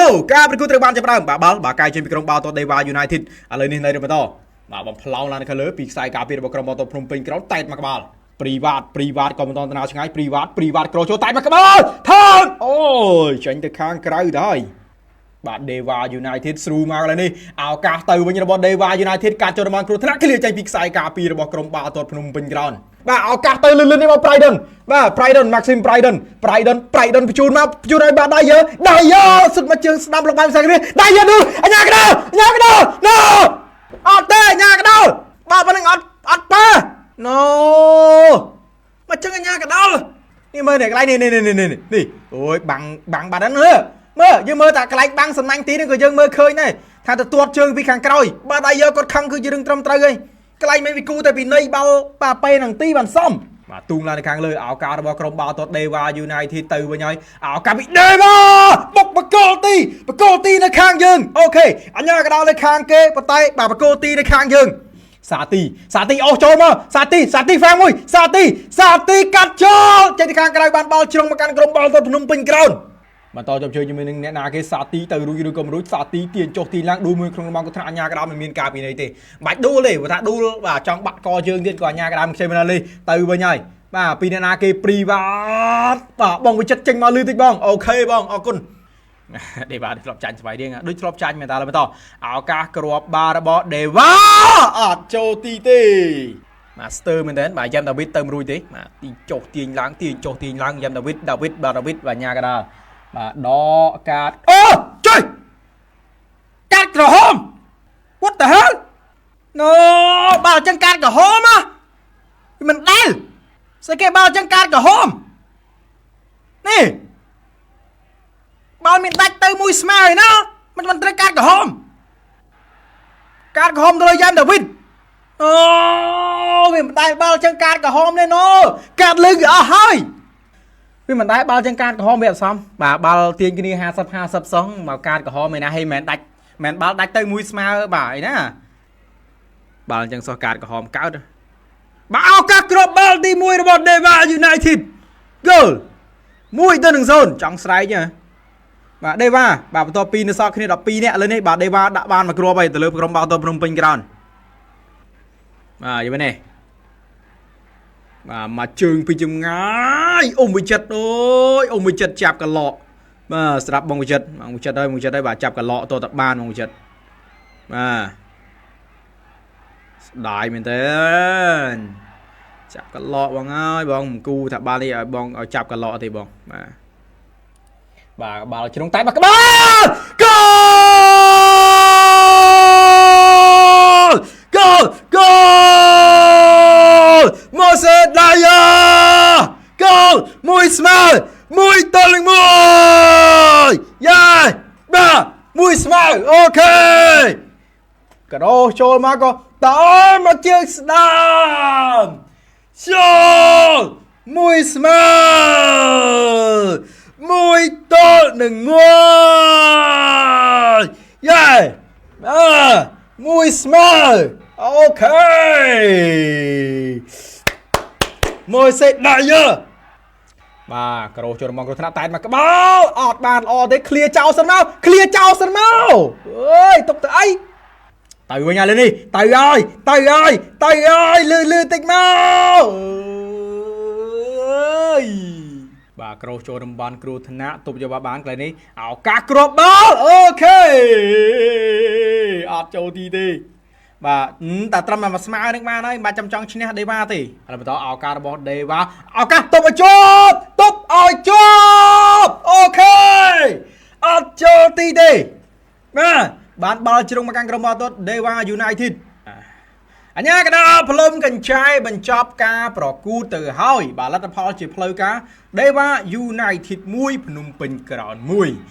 go ការប្រកួតត្រូវបានចាប់ផ្ដើមបាល់កាយចេញពីក្រុមបាល់ទាត់ Deva United ឥឡូវនេះនៅបន្តបាទបំផ្លោងឡើងនៅខាងលើពីខ្សែការពាររបស់ក្រុមបាល់ទាត់ភ្នំពេញក្រោមតែតមកក្បាលព្រីវ៉ាតក៏មិនតន់ណាឆ្ងាយព្រីវ៉ាតក្រោចូលតែមកក្បាលថើបអូយចេញទៅខាងក្រៅទៅហើយបាទ Deva United ស្រូមកឥឡូវនេះឱកាសទៅវិញរបស់ Deva United ការចូលរបស់គ្រោះថ្នាក់ឃ្លៀចេញពីខ្សែការពាររបស់ក្រុមបាល់ទាត់ភ្នំពេញក្រោនបាទឱកាសទៅលឿននេះមក Priden បាទ Priden Maxim Priden បញ្ជូនឲ្យបាទដៃយើសុទ្ធមកជើងស្ដាំលោកបានផ្សេងនេះដៃយើនោះអញ្ញាកដោ no អត់ទេអញ្ញាកដោបាទប៉ុណ្្នឹងអត់ប៉ា no មកជើងអញ្ញាកដោនេះមើលនេះកន្លែងនេះអូយបាំងបាត់ហ្នឹងមើលយើងមើលតែកន្លែងបាំងសំណាញ់ទីនេះក៏យើងមើលឃើញដែរថាទៅទាត់ជើងពីខាងក្រោយបាទដៃយើគាត់ខឹងគឺជារឿងត្រឹមត្រូវហើយកន្លែងមានវិគូតែពីនៃបាល់ប៉ាប៉េនឹងទីបានសមបាទទូងឡើងនៅខាងលើឱកាសរបស់ក្រុមបាល់ទាត់ Deva United ទៅវិញហើយឱកាសពី Deva បុកបកលទីនៅខាងយើងអូខេអញ្ញាកដោនៅខាងគេប៉ុន្តែបាទបកលទីនៅខាងយើងសាទីអស់ចូលមកសាទីហ្វាំងមួយសាទីកាត់ចូលចេញទៅខាងក្រៅបានបាល់ជ្រុងមកកាន់ក្រុមបាល់ទាត់ភ្នំពេញក្រោនបន្តជប់ជើងជាមួយនឹងអ្នកណាគេសាទីទៅរួចឬក៏មិនរួចសាទីទាញចុះទីឡើងដួលមួយក្នុងរបស់កថាអញ្ញាកដោមិនមានការពីនៃទេបាច់ដួលទេព្រោះថាដួលបាទចង់បាក់កជើងទៀតក៏អញ្ញាកដោមិនខ្ជិលមិនលេទៅវិញហើយបាទពីអ្នកណាគេព្រីវ៉ាតបាទបងវិចិត្រចេញមកលឺតិចបងអូខេបងអរគុណDeva ធ្លាប់ចាញ់ស្បៃរៀងដូចធ្លាប់ចាញ់មែនតើឡើយបន្តឱកាសគ្រាប់បាល់របស់ Deva អត់ចូលទីទេបាទស្ទើមែនតើបាទយ៉ាំដាវីតទៅមិនរួចទេបាទទីចុះទាញឡើងយ៉ាំដាវីតបាទញ៉ាកដាលបាទដកកាតអូជួយកាត់ក្រហម What the hell no បាល់ចឹងកាត់ក្រហមហ៎មិនដែលស្អីគេបាល់ចឹងកាត់ក្រហមនេះបាល់មានដាច់ទៅមួយស្មើឯណាមិនត្រូវកាត់ក្រហមទៅលើយ៉ាំដាវីតអូវាមិនដែលបាល់ចឹងកាត់ក្រហមទេណូកាត់លឹងអស់ហើយវាមិនដែរបាល់ចឹងកាតក្រហមវាអត់សមបាទបាល់ទាញគ្នា50សងមកកាតក្រហមឯណាហេមិនដាច់មិនបាល់ដាច់ទៅមួយស្មើបាទអីណាបាល់ចឹងសោះកាតក្រហមកើតបាទឱកាសគ្រាប់បាល់ទី1របស់ Deva United goal 1-0ចង់ស្រែកបាទ Deva បាទបន្ទាប់ពីនៅសល់គ្នា12នាក់ឥឡូវនេះបាទ Deva ដាក់បានមកគ្រាប់ហើយទៅលើក្រុមបាល់ទាត់ភ្នំពេញក្រោនបាទយីមែនទេបាទមកជើងពីចម្ងាយអ៊ំវិចិត្រអ៊ំវិចិត្រចាប់កឡកបាទស្រាប់បងវិចិត្រហើយបាទចាប់កឡកតតបានបងវិចិត្របាទស្ដាយមែនទេចាប់កឡកបងហើយបងមិនគូថាបាល់នេះឲ្យបងឲ្យចាប់កឡកទេបងបាទបាល់ជ្រុងតែមកក្បាលគោលម៉ូសេដាយ៉ាគោលមួយស្មើ1-1យ៉ាបាទមួយស្មើអូខេកដោចូលមកក៏តើមកជើងស្ដាំចូលមួយស្មើ1-1យ៉ាមួយស្មើអូខេមួយសេតដាយើបាទក្រោចូលមកគ្រោះថ្នាក់តែមកក្បាលអត់បានល្អទេឃ្លៀចោលសិនមកអើយទុកទៅអីទៅវិញឥឡូវនេះទៅហើយលឺតិចមកអើយបាទក្រោចូលតំបន់គ្រោះថ្នាក់ទប់យកបានកន្លែងនេះឱកាសគ្រាប់បាល់អូខេអត់ចូលទីទេបាទតែត្រឹមតែមួយស្មើនឹងបានហើយមិនបាច់ចង់ឈ្នះ Deva ទេឥឡូវបន្តឱកាសរបស់ Deva ឱកាសទប់ឲ្យជាប់អូខេអត់ចូលទីទេបាទបាល់ជ្រុងមកកាន់ក្រុមបាល់ទាត់ Deva United អញ្ញាកដាលផ្លុំកញ្ឆែបញ្ចប់ការប្រកួតទៅហើយបាទលទ្ធផលជាផ្លូវការ Deva United 1ភ្នំពេញក្រោន1